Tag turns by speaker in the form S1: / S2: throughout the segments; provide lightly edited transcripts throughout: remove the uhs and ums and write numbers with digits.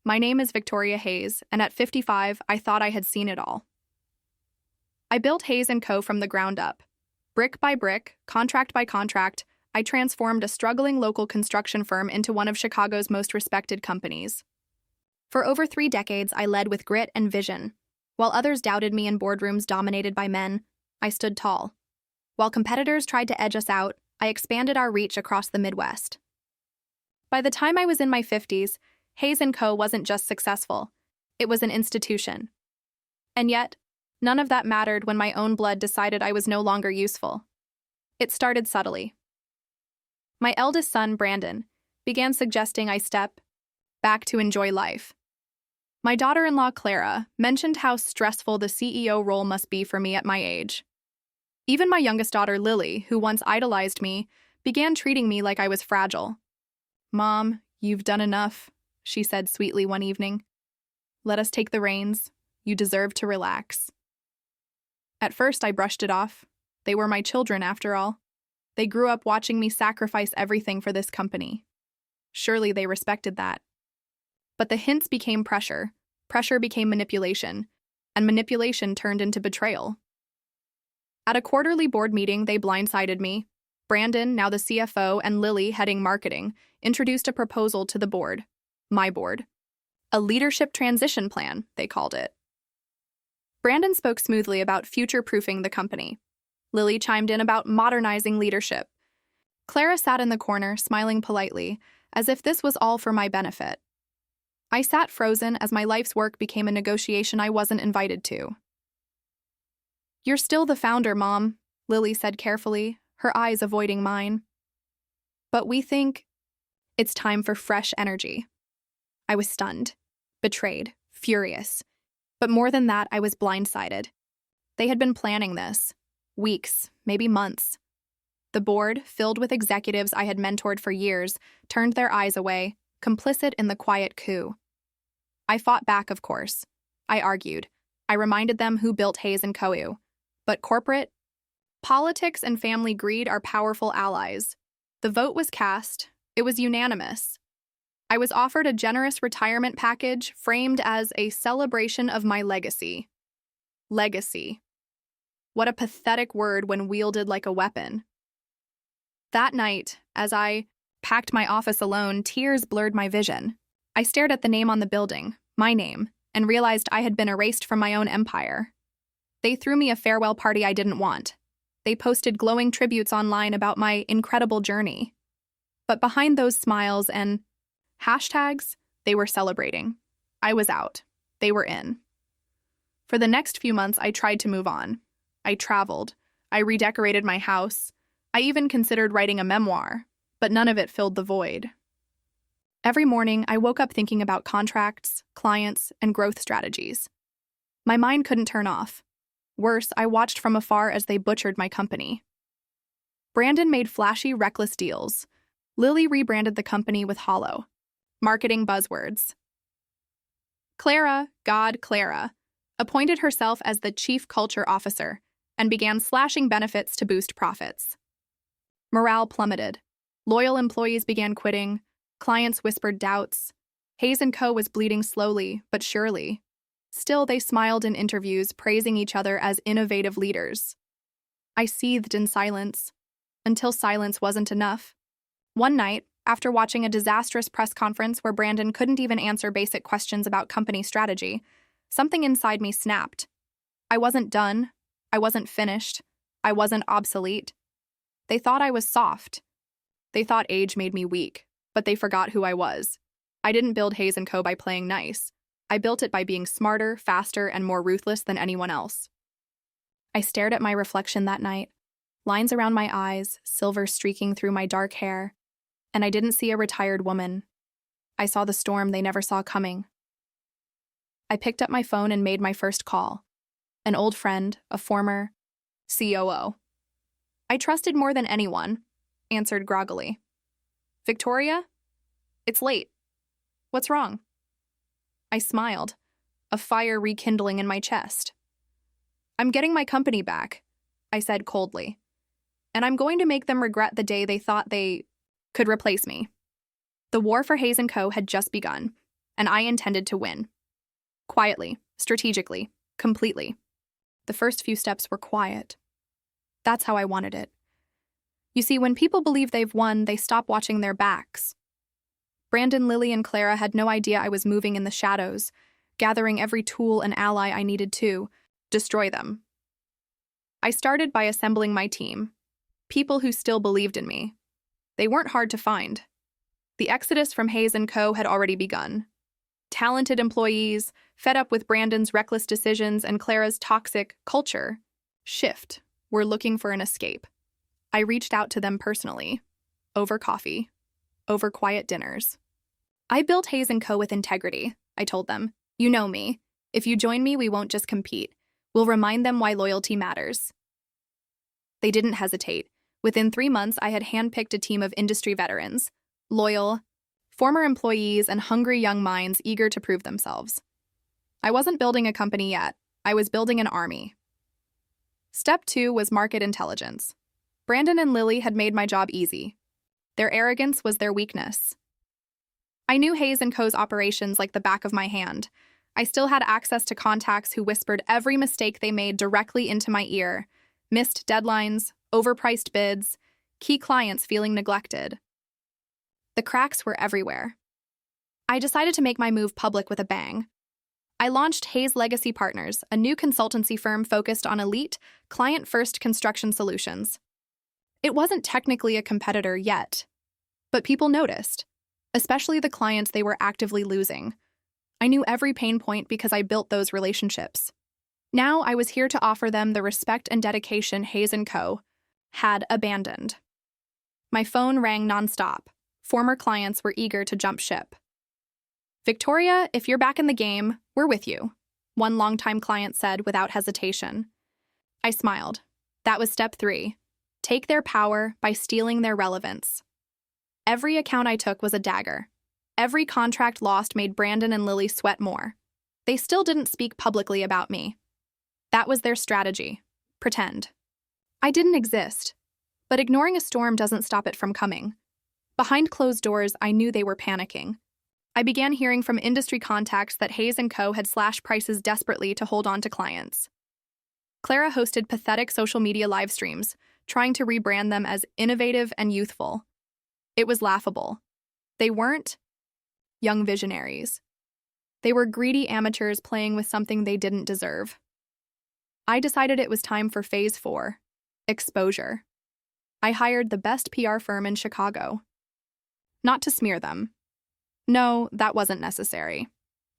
S1: My name is Victoria Hayes, and at 55, I thought I had seen it all. I built Hayes & Co. from the ground up. Brick by brick, contract by contract, I transformed a struggling local construction firm into one of Chicago's most respected companies. For over 3 decades, I led with grit and vision. While others doubted me in boardrooms dominated by men, I stood tall. While competitors tried to edge us out, I expanded our reach across the Midwest. By the time I was in my 50s, Hayes & Co. wasn't just successful, it was an institution. And yet, none of that mattered when my own blood decided I was no longer useful. It started subtly. My eldest son, Brandon, began suggesting I step back to enjoy life. My daughter-in-law, Clara, mentioned how stressful the CEO role must be for me at my age. Even my youngest daughter, Lily, who once idolized me, began treating me like I was fragile. "Mom, you've done enough," she said sweetly one evening. "Let us take the reins. You deserve to relax." At first, I brushed it off. They were my children, after all. They grew up watching me sacrifice everything for this company. Surely they respected that. But the hints became pressure. Pressure became manipulation. And manipulation turned into betrayal. At a quarterly board meeting, they blindsided me. Brandon, now the CFO, and Lily, heading marketing, introduced a proposal to the board. My board. A leadership transition plan, they called it. Brandon spoke smoothly about future-proofing the company. Lily chimed in about modernizing leadership. Clara sat in the corner, smiling politely, as if this was all for my benefit. I sat frozen as my life's work became a negotiation I wasn't invited to. "You're still the founder, Mom," Lily said carefully, her eyes avoiding mine. "But we think it's time for fresh energy." I was stunned, betrayed, furious. But more than that, I was blindsided. They had been planning this. Weeks, maybe months. The board, filled with executives I had mentored for years, turned their eyes away, complicit in the quiet coup. I fought back, of course. I argued. I reminded them who built Hayes & Co. But corporate politics and family greed are powerful allies. The vote was cast. It was unanimous. I was offered a generous retirement package framed as a celebration of my legacy. Legacy. What a pathetic word when wielded like a weapon. That night, as I packed my office alone, tears blurred my vision. I stared at the name on the building, my name, and realized I had been erased from my own empire. They threw me a farewell party I didn't want. They posted glowing tributes online about my incredible journey. But behind those smiles and hashtags, they were celebrating. I was out. They were in. For the next few months, I tried to move on. I traveled. I redecorated my house. I even considered writing a memoir, but none of it filled the void. Every morning, I woke up thinking about contracts, clients, and growth strategies. My mind couldn't turn off. Worse, I watched from afar as they butchered my company. Brandon made flashy, reckless deals. Lily rebranded the company with hollow marketing buzzwords. Clara, appointed herself as the chief culture officer and began slashing benefits to boost profits. Morale plummeted. Loyal employees began quitting. Clients whispered doubts. Hayes & Co. was bleeding slowly, but surely. Still, they smiled in interviews, praising each other as innovative leaders. I seethed in silence, until silence wasn't enough. One night, after watching a disastrous press conference where Brandon couldn't even answer basic questions about company strategy, something inside me snapped. I wasn't done. I wasn't finished. I wasn't obsolete. They thought I was soft. They thought age made me weak, but they forgot who I was. I didn't build Hayes & Co. by playing nice. I built it by being smarter, faster, and more ruthless than anyone else. I stared at my reflection that night, lines around my eyes, silver streaking through my dark hair, and I didn't see a retired woman. I saw the storm they never saw coming. I picked up my phone and made my first call. An old friend, a former COO. I trusted more than anyone, answered groggily. "Victoria? It's late. What's wrong?" I smiled, a fire rekindling in my chest. "I'm getting my company back," I said coldly. "And I'm going to make them regret the day they thought they could replace me." The war for Hayes & Co. had just begun, and I intended to win. Quietly, strategically, completely. The first few steps were quiet. That's how I wanted it. You see, when people believe they've won, they stop watching their backs. Brandon, Lily, and Clara had no idea I was moving in the shadows, gathering every tool and ally I needed to destroy them. I started by assembling my team, people who still believed in me. They weren't hard to find. The exodus from Hayes & Co. had already begun. Talented employees, fed up with Brandon's reckless decisions and Clara's toxic culture shift, were looking for an escape. I reached out to them personally, over coffee, over quiet dinners. I built Hayes & Co. with integrity, I told them. You know me. If you join me, we won't just compete. We'll remind them why loyalty matters. They didn't hesitate. Within 3 months, I had handpicked a team of industry veterans, loyal, former employees, and hungry young minds eager to prove themselves. I wasn't building a company yet. I was building an army. Step 2 was market intelligence. Brandon and Lily had made my job easy. Their arrogance was their weakness. I knew Hayes & Co.'s operations like the back of my hand. I still had access to contacts who whispered every mistake they made directly into my ear. Missed deadlines, overpriced bids, key clients feeling neglected. The cracks were everywhere. I decided to make my move public with a bang. I launched Hayes Legacy Partners, a new consultancy firm focused on elite, client-first construction solutions. It wasn't technically a competitor yet, but people noticed, especially the clients they were actively losing. I knew every pain point because I built those relationships. Now I was here to offer them the respect and dedication Hayes & Co. had abandoned. My phone rang nonstop. Former clients were eager to jump ship. Victoria, if you're back in the game, we're with you, one longtime client said without hesitation. I smiled. That was step 3. Take their power by stealing their relevance. Every account I took was a dagger. Every contract lost made Brandon and Lily sweat more. They still didn't speak publicly about me. That was their strategy. Pretend. I didn't exist. But ignoring a storm doesn't stop it from coming. Behind closed doors, I knew they were panicking. I began hearing from industry contacts that Hayes & Co. had slashed prices desperately to hold on to clients. Clara hosted pathetic social media live streams, trying to rebrand them as innovative and youthful. It was laughable. They weren't young visionaries. They were greedy amateurs playing with something they didn't deserve. I decided it was time for Phase 4, exposure. I hired the best PR firm in Chicago. Not to smear them. No, that wasn't necessary.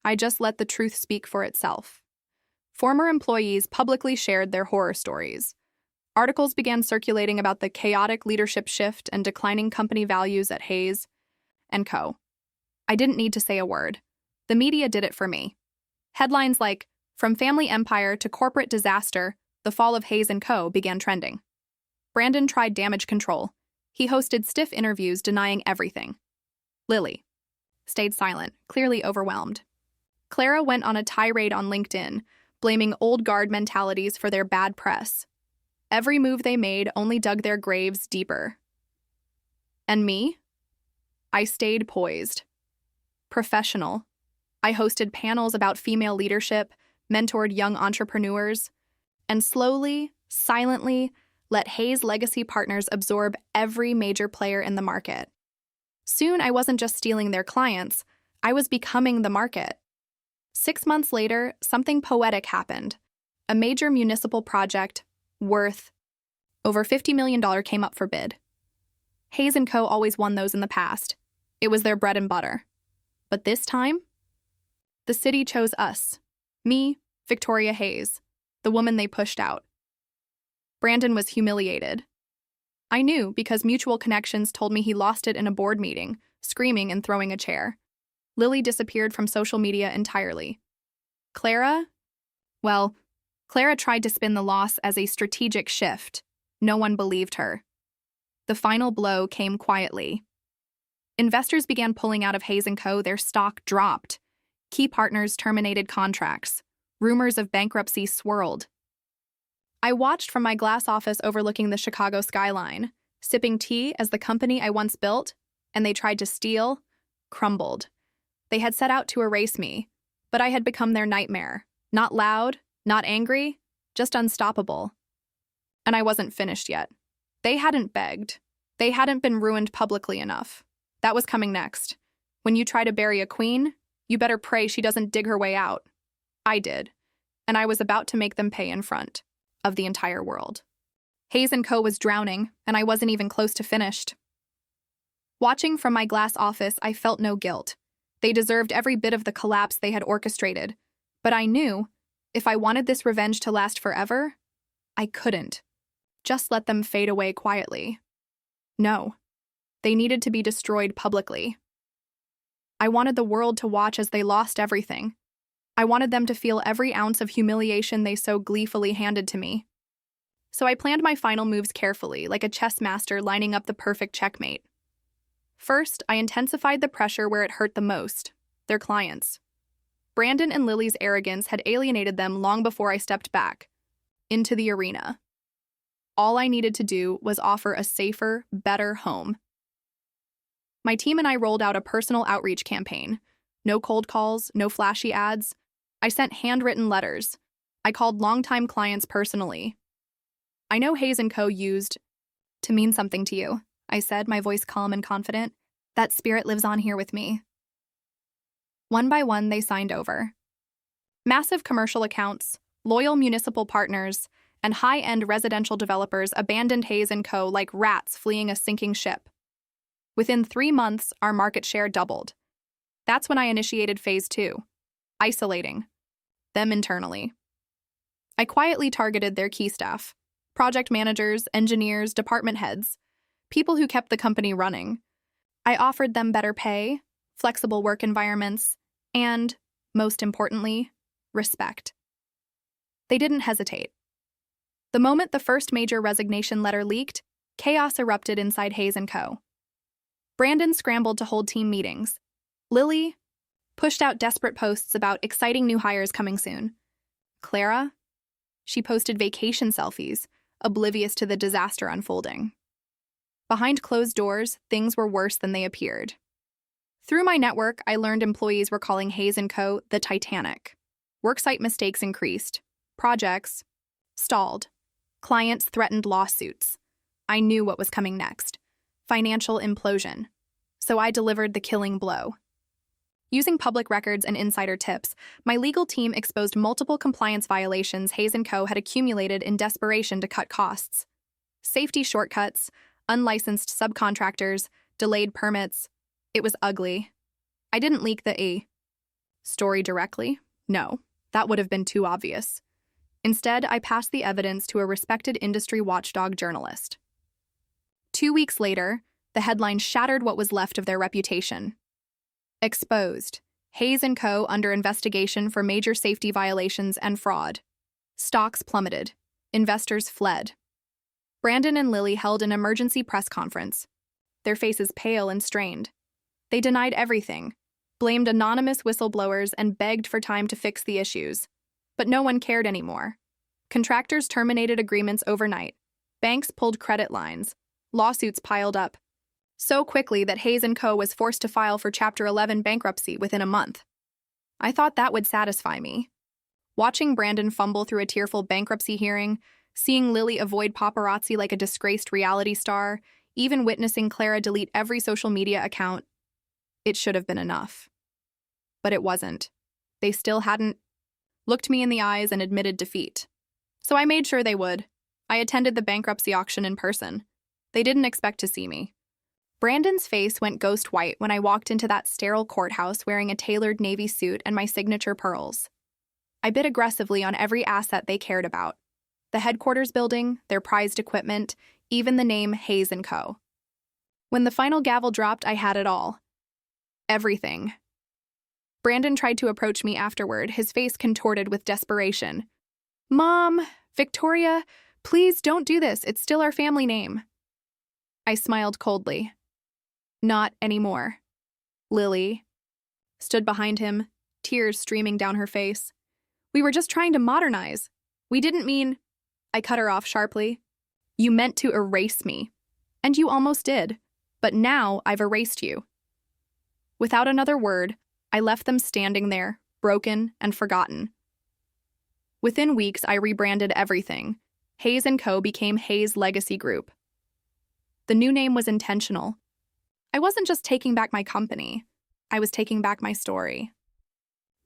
S1: I just let the truth speak for itself. Former employees publicly shared their horror stories. Articles began circulating about the chaotic leadership shift and declining company values at Hayes & Co. I didn't need to say a word. The media did it for me. Headlines like, "From Family Empire to Corporate Disaster, the Fall of Hayes & Co." began trending. Brandon tried damage control. He hosted stiff interviews denying everything. Lily stayed silent, clearly overwhelmed. Clara went on a tirade on LinkedIn, blaming old guard mentalities for their bad press. Every move they made only dug their graves deeper. And me? I stayed poised. Professional. I hosted panels about female leadership, mentored young entrepreneurs, and slowly, silently, let Hayes Legacy Partners absorb every major player in the market. Soon, I wasn't just stealing their clients, I was becoming the market. 6 months later, something poetic happened. A major municipal project, worth over $50 million, came up for bid. Hayes & Co. always won those in the past. It was their bread and butter. But this time, the city chose us. Me, Victoria Hayes, the woman they pushed out. Brandon was humiliated. I knew because mutual connections told me he lost it in a board meeting, screaming and throwing a chair. Lily disappeared from social media entirely. Clara? Well, Clara tried to spin the loss as a strategic shift. No one believed her. The final blow came quietly. Investors began pulling out of Hayes & Co. Their stock dropped. Key partners terminated contracts. Rumors of bankruptcy swirled. I watched from my glass office overlooking the Chicago skyline, sipping tea as the company I once built, and they tried to steal, crumbled. They had set out to erase me, but I had become their nightmare. Not loud, not angry, just unstoppable. And I wasn't finished yet. They hadn't begged. They hadn't been ruined publicly enough. That was coming next. When you try to bury a queen, you better pray she doesn't dig her way out. I did, and I was about to make them pay in front of the entire world. Hayes & Co. was drowning, and I wasn't even close to finished. Watching from my glass office, I felt no guilt. They deserved every bit of the collapse they had orchestrated. But I knew, if I wanted this revenge to last forever, I couldn't just let them fade away quietly. No, they needed to be destroyed publicly. I wanted the world to watch as they lost everything. I wanted them to feel every ounce of humiliation they so gleefully handed to me. So I planned my final moves carefully, like a chess master lining up the perfect checkmate. First, I intensified the pressure where it hurt the most, their clients. Brandon and Lily's arrogance had alienated them long before I stepped back into the arena. All I needed to do was offer a safer, better home. My team and I rolled out a personal outreach campaign. No cold calls, no flashy ads. I sent handwritten letters. I called longtime clients personally. I know Hayes & Co. used to mean something to you, I said, my voice calm and confident. That spirit lives on here with me. One by one, they signed over. Massive commercial accounts, loyal municipal partners, and high-end residential developers abandoned Hayes & Co. like rats fleeing a sinking ship. Within 3 months, our market share doubled. That's when I initiated Phase 2, isolating them internally. I quietly targeted their key staff, project managers, engineers, department heads, people who kept the company running. I offered them better pay, flexible work environments, and, most importantly, respect. They didn't hesitate. The moment the first major resignation letter leaked, chaos erupted inside Hayes & Co. Brandon scrambled to hold team meetings. Lily pushed out desperate posts about exciting new hires coming soon. Clara, she posted vacation selfies, oblivious to the disaster unfolding. Behind closed doors, things were worse than they appeared. Through my network, I learned employees were calling Hayes & Co. the Titanic. Worksite mistakes increased. Projects stalled. Clients threatened lawsuits. I knew what was coming next. Financial implosion. So I delivered the killing blow. Using public records and insider tips, my legal team exposed multiple compliance violations Hayes & Co. had accumulated in desperation to cut costs. Safety shortcuts, unlicensed subcontractors, delayed permits. It was ugly. I didn't leak the story directly. No, that would have been too obvious. Instead, I passed the evidence to a respected industry watchdog journalist. 2 weeks later, the headline shattered what was left of their reputation. Exposed. Hayes & Co. under investigation for major safety violations and fraud. Stocks plummeted. Investors fled. Brandon and Lily held an emergency press conference, their faces pale and strained. They denied everything, blamed anonymous whistleblowers, and begged for time to fix the issues. But no one cared anymore. Contractors terminated agreements overnight. Banks pulled credit lines. Lawsuits piled up. So quickly that Hayes & Co. was forced to file for Chapter 11 bankruptcy within a month. I thought that would satisfy me. Watching Brandon fumble through a tearful bankruptcy hearing, seeing Lily avoid paparazzi like a disgraced reality star, even witnessing Clara delete every social media account, it should have been enough. But it wasn't. They still hadn't looked me in the eyes and admitted defeat. So I made sure they would. I attended the bankruptcy auction in person. They didn't expect to see me. Brandon's face went ghost white when I walked into that sterile courthouse wearing a tailored navy suit and my signature pearls. I bid aggressively on every asset they cared about. The headquarters building, their prized equipment, even the name Hayes & Co. When the final gavel dropped, I had it all. Everything. Brandon tried to approach me afterward, his face contorted with desperation. Mom, Victoria, please don't do this. It's still our family name. I smiled coldly. Not anymore. Lily stood behind him, tears streaming down her face. We were just trying to modernize. We didn't mean... I cut her off sharply. You meant to erase me. And you almost did. But now I've erased you. Without another word, I left them standing there, broken and forgotten. Within weeks, I rebranded everything. Hayes & Co. became Hayes Legacy Group. The new name was intentional. I wasn't just taking back my company. I was taking back my story.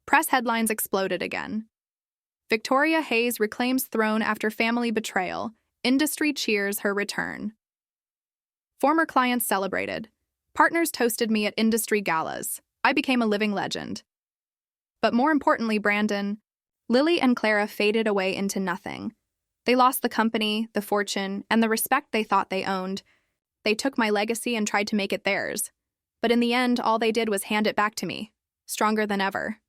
S1: Press headlines exploded again. Victoria Hayes reclaims throne after family betrayal. Industry cheers her return. Former clients celebrated. Partners toasted me at industry galas. I became a living legend. But more importantly, Brandon, Lily and Clara faded away into nothing. They lost the company, the fortune, and the respect they thought they owned. They took my legacy and tried to make it theirs. But in the end, all they did was hand it back to me, stronger than ever.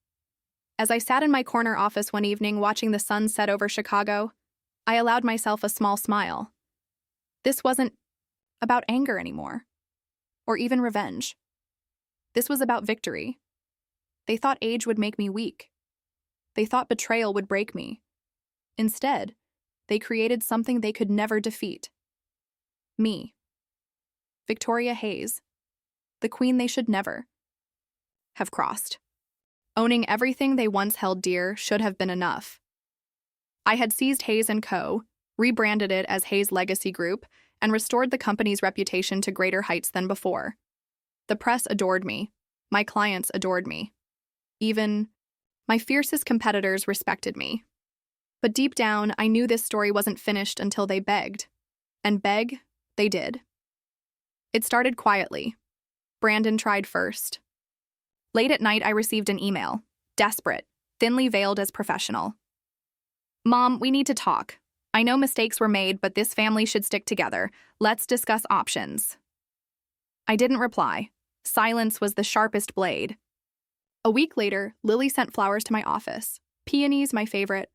S1: As I sat in my corner office one evening watching the sun set over Chicago, I allowed myself a small smile. This wasn't about anger anymore, or even revenge. This was about victory. They thought age would make me weak. They thought betrayal would break me. Instead, they created something they could never defeat. Me. Victoria Hayes. The queen they should never have crossed. Owning everything they once held dear should have been enough. I had seized Hayes & Co., rebranded it as Hayes Legacy Group, and restored the company's reputation to greater heights than before. The press adored me. My clients adored me. Even my fiercest competitors respected me. But deep down, I knew this story wasn't finished until they begged. And beg, they did. It started quietly. Brandon tried first. Late at night, I received an email. Desperate, thinly veiled as professional. Mom, we need to talk. I know mistakes were made, but this family should stick together. Let's discuss options. I didn't reply. Silence was the sharpest blade. A week later, Lily sent flowers to my office. Peonies, my favorite.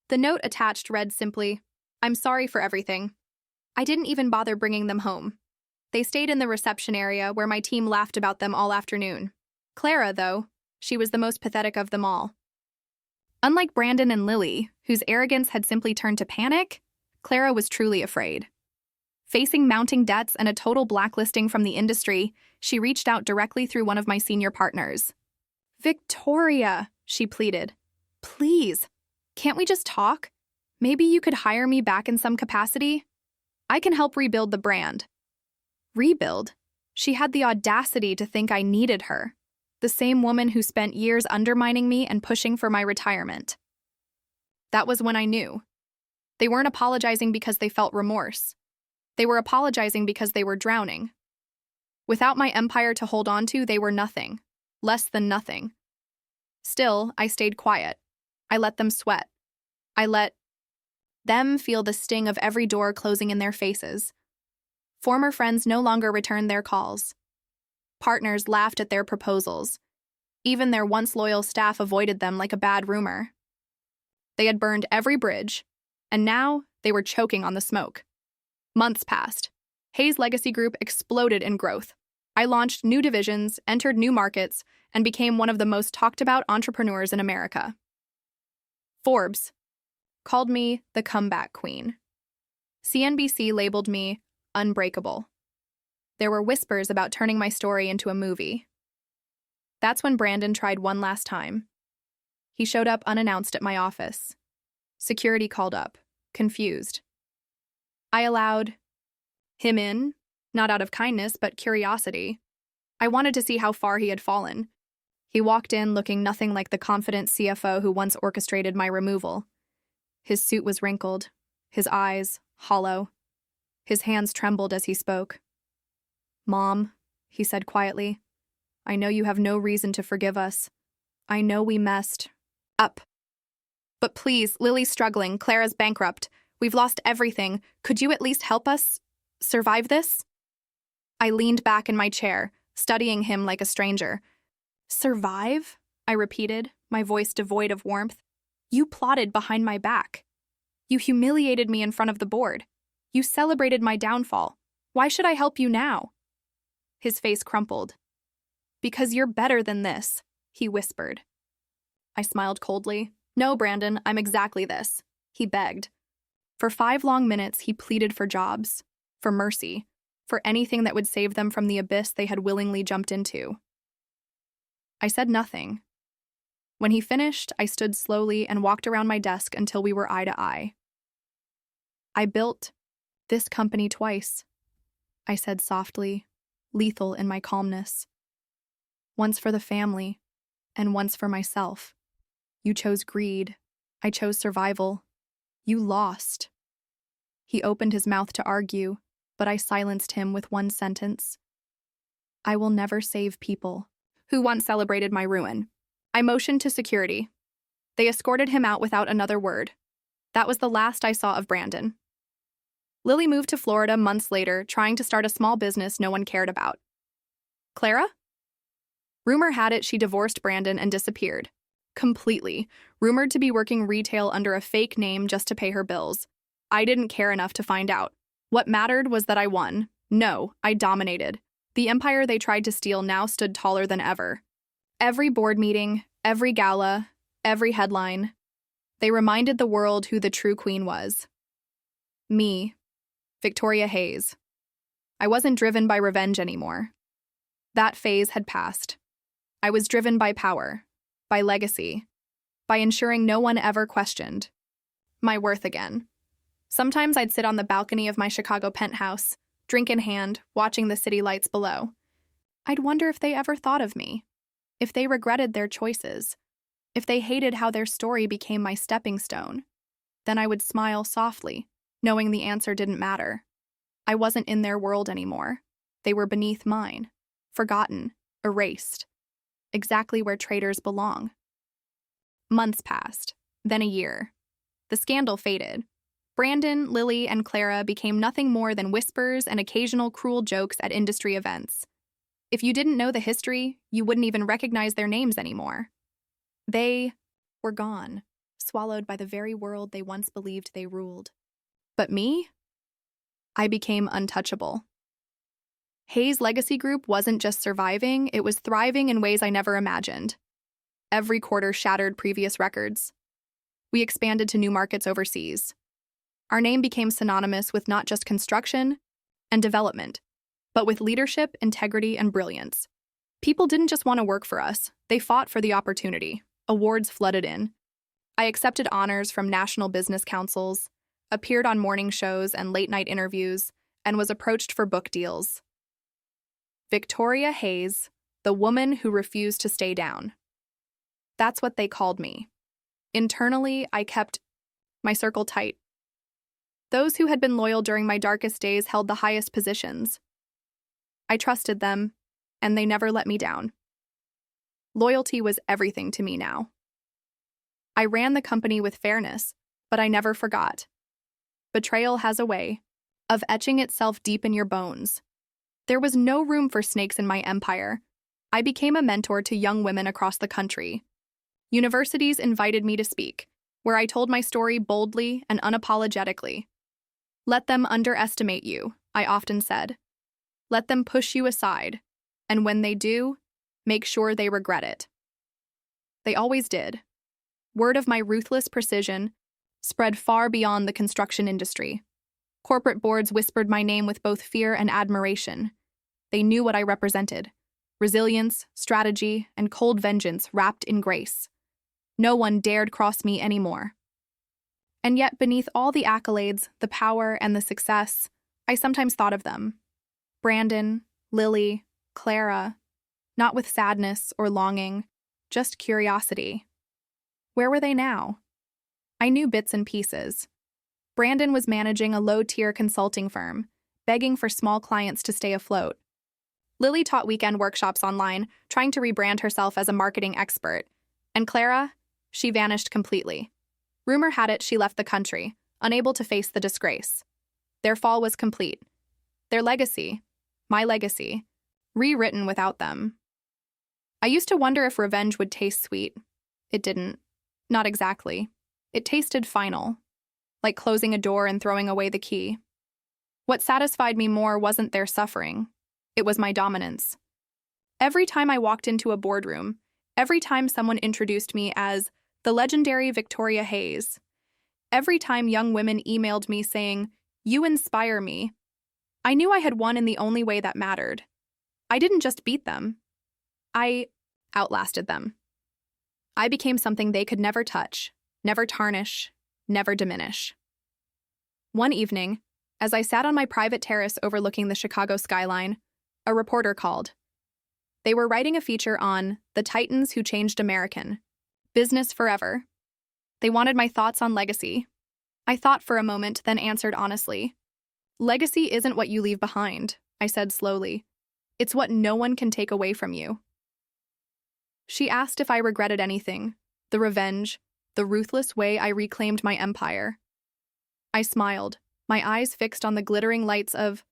S1: The note attached read simply, "I'm sorry for everything. I didn't even bother bringing them home. They stayed in the reception area where my team laughed about them all afternoon. Clara, though, she was the most pathetic of them all. Unlike Brandon and Lily, whose arrogance had simply turned to panic, Clara was truly afraid. Facing mounting debts and a total blacklisting from the industry, she reached out directly through one of my senior partners. Victoria, she pleaded. Please, can't we just talk? Maybe you could hire me back in some capacity? I can help rebuild the brand. Rebuild? She had the audacity to think I needed her. The same woman who spent years undermining me and pushing for my retirement. That was when I knew. They weren't apologizing because they felt remorse. They were apologizing because they were drowning. Without my empire to hold on to, they were nothing. Less than nothing. Still, I stayed quiet. I let them sweat. I let them feel the sting of every door closing in their faces. Former friends no longer returned their calls. Partners laughed at their proposals. Even their once loyal staff avoided them like a bad rumor. They had burned every bridge, and now they were choking on the smoke. Months passed. Hayes Legacy Group exploded in growth. I launched new divisions, entered new markets, and became one of the most talked about entrepreneurs in America. Forbes called me the comeback queen. CNBC labeled me unbreakable. There were whispers about turning my story into a movie. That's when Brandon tried one last time. He showed up unannounced at my office. Security called up, confused. I allowed him in, not out of kindness, but curiosity. I wanted to see how far he had fallen. He walked in looking nothing like the confident CFO who once orchestrated my removal. His suit was wrinkled, his eyes hollow. His hands trembled as he spoke. Mom, he said quietly, I know you have no reason to forgive us. I know we messed up. But please, Lily's struggling, Clara's bankrupt. We've lost everything. Could you at least help us survive this? I leaned back in my chair, studying him like a stranger. Survive? I repeated, my voice devoid of warmth. You plotted behind my back. You humiliated me in front of the board. You celebrated my downfall. Why should I help you now? His face crumpled. Because you're better than this, he whispered. I smiled coldly. No, Brandon, I'm exactly this, he begged. For 5 long minutes, he pleaded for jobs, for mercy, for anything that would save them from the abyss they had willingly jumped into. I said nothing. When he finished, I stood slowly and walked around my desk until we were eye to eye. I built this company twice, I said softly, lethal in my calmness. Once for the family, and once for myself. You chose greed. I chose survival. You lost. He opened his mouth to argue, but I silenced him with one sentence. I will never save people who once celebrated my ruin. I motioned to security. They escorted him out without another word. That was the last I saw of Brandon. Lily moved to Florida months later, trying to start a small business no one cared about. Clara? Rumor had it she divorced Brandon and disappeared. Completely. Rumored to be working retail under a fake name just to pay her bills. I didn't care enough to find out. What mattered was that I won. No, I dominated. The empire they tried to steal now stood taller than ever. Every board meeting, every gala, every headline. They reminded the world who the true queen was. Me, Victoria Hayes. I wasn't driven by revenge anymore. That phase had passed. I was driven by power, by legacy, by ensuring no one ever questioned my worth again. Sometimes I'd sit on the balcony of my Chicago penthouse, drink in hand, watching the city lights below. I'd wonder if they ever thought of me, if they regretted their choices, if they hated how their story became my stepping stone. Then I would smile softly, knowing the answer didn't matter. I wasn't in their world anymore. They were beneath mine, forgotten, erased, exactly where traitors belong. Months passed, then a year. The scandal faded. Brandon, Lily, and Clara became nothing more than whispers and occasional cruel jokes at industry events. If you didn't know the history, you wouldn't even recognize their names anymore. They were gone, swallowed by the very world they once believed they ruled. But me? I became untouchable. Hayes Legacy Group wasn't just surviving, it was thriving in ways I never imagined. Every quarter shattered previous records. We expanded to new markets overseas. Our name became synonymous with not just construction and development, but with leadership, integrity, and brilliance. People didn't just want to work for us, they fought for the opportunity. Awards flooded in. I accepted honors from national business councils, appeared on morning shows and late-night interviews, and was approached for book deals. Victoria Hayes, the woman who refused to stay down. That's what they called me. Internally, I kept my circle tight. Those who had been loyal during my darkest days held the highest positions. I trusted them, and they never let me down. Loyalty was everything to me now. I ran the company with fairness, but I never forgot. Betrayal has a way of etching itself deep in your bones. There was no room for snakes in my empire. I became a mentor to young women across the country. Universities invited me to speak, where I told my story boldly and unapologetically. Let them underestimate you, I often said. Let them push you aside, and when they do, make sure they regret it. They always did. Word of my ruthless precision spread far beyond the construction industry. Corporate boards whispered my name with both fear and admiration. They knew what I represented: resilience, strategy, and cold vengeance wrapped in grace. No one dared cross me anymore. And yet, beneath all the accolades, the power, and the success, I sometimes thought of them. Brandon, Lily, Clara, not with sadness or longing, just curiosity. Where were they now? I knew bits and pieces. Brandon was managing a low-tier consulting firm, begging for small clients to stay afloat. Lily taught weekend workshops online, trying to rebrand herself as a marketing expert. And Clara? She vanished completely. Rumor had it she left the country, unable to face the disgrace. Their fall was complete. Their legacy, my legacy, rewritten without them. I used to wonder if revenge would taste sweet. It didn't. Not exactly. It tasted final, like closing a door and throwing away the key. What satisfied me more wasn't their suffering. It was my dominance. Every time I walked into a boardroom, every time someone introduced me as the legendary Victoria Hayes, every time young women emailed me saying, "You inspire me," I knew I had won in the only way that mattered. I didn't just beat them. I outlasted them. I became something they could never touch, never tarnish, never diminish. One evening, as I sat on my private terrace overlooking the Chicago skyline, a reporter called. They were writing a feature on the Titans who changed American business forever. They wanted my thoughts on legacy. I thought for a moment, then answered honestly. Legacy isn't what you leave behind, I said slowly. It's what no one can take away from you. She asked if I regretted anything, the revenge, the ruthless way I reclaimed my empire. I smiled, my eyes fixed on the glittering lights of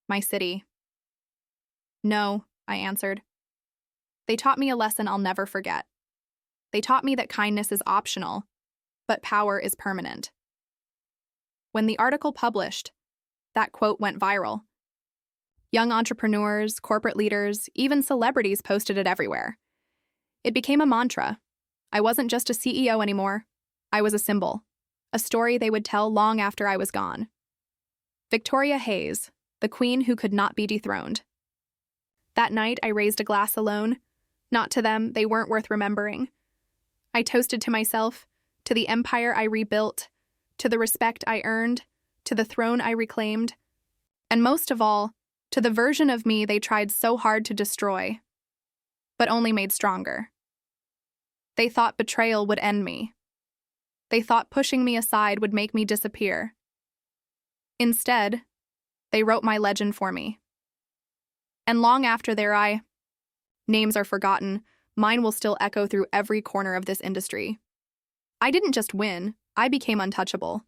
S1: my city. No, I answered. They taught me a lesson I'll never forget. They taught me that kindness is optional, but power is permanent. When the article published, that quote went viral. Young entrepreneurs, corporate leaders, even celebrities posted it everywhere. It became a mantra. I wasn't just a CEO anymore. I was a symbol, a story they would tell long after I was gone. Victoria Hayes, the queen who could not be dethroned. That night, I raised a glass alone. Not to them, they weren't worth remembering. I toasted to myself, to the empire I rebuilt, to the respect I earned, to the throne I reclaimed, and most of all, to the version of me they tried so hard to destroy, but only made stronger. They thought betrayal would end me. They thought pushing me aside would make me disappear. Instead, they wrote my legend for me. And long after their names are forgotten, mine will still echo through every corner of this industry. I didn't just win, I became untouchable.